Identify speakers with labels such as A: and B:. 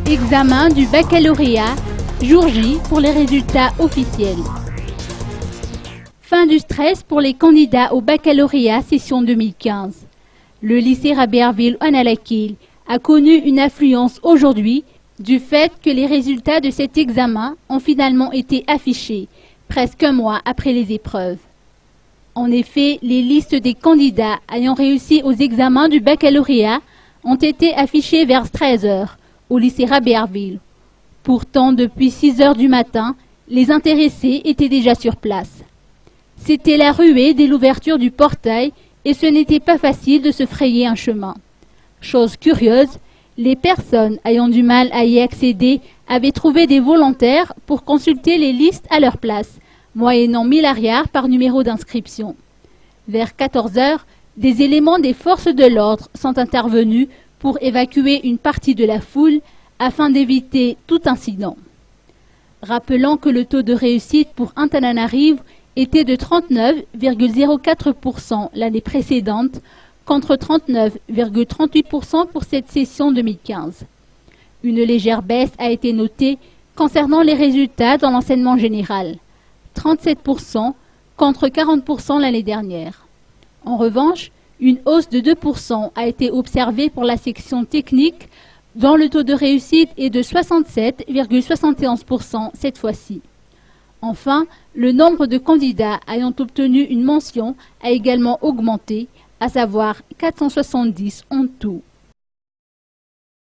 A: Examen du baccalauréat, jour J pour les résultats officiels. Fin du stress pour les candidats au baccalauréat session 2015. Le lycée Rabéarville-Analakil a connu une affluence aujourd'hui du fait que les résultats de cet examen ont finalement été affichés presque un mois après les épreuves. En effet, les listes des candidats ayant réussi aux examens du baccalauréat ont été affichées vers 13 h au lycée Rabéarville. Pourtant, depuis 6 h du matin, les intéressés étaient déjà sur place. C'était la ruée dès l'ouverture du portail et ce n'était pas facile de se frayer un chemin. Chose curieuse, les personnes ayant du mal à y accéder avaient trouvé des volontaires pour consulter les listes à leur place, moyennant 1000 ariars par numéro d'inscription. Vers 14 h, des éléments des forces de l'ordre sont intervenus pour évacuer une partie de la foule afin d'éviter tout incident. Rappelant que le taux de réussite pour Antananarivo était de 39,04% l'année précédente, contre 39,38% pour cette session 2015. Une légère baisse a été notée concernant les résultats dans l'enseignement général, 37% contre 40% l'année dernière. En revanche, une hausse de 2% a été observée pour la section technique, dont le taux de réussite est de 67,71% cette fois-ci. Enfin, le nombre de candidats ayant obtenu une mention a également augmenté, à savoir 470 en tout.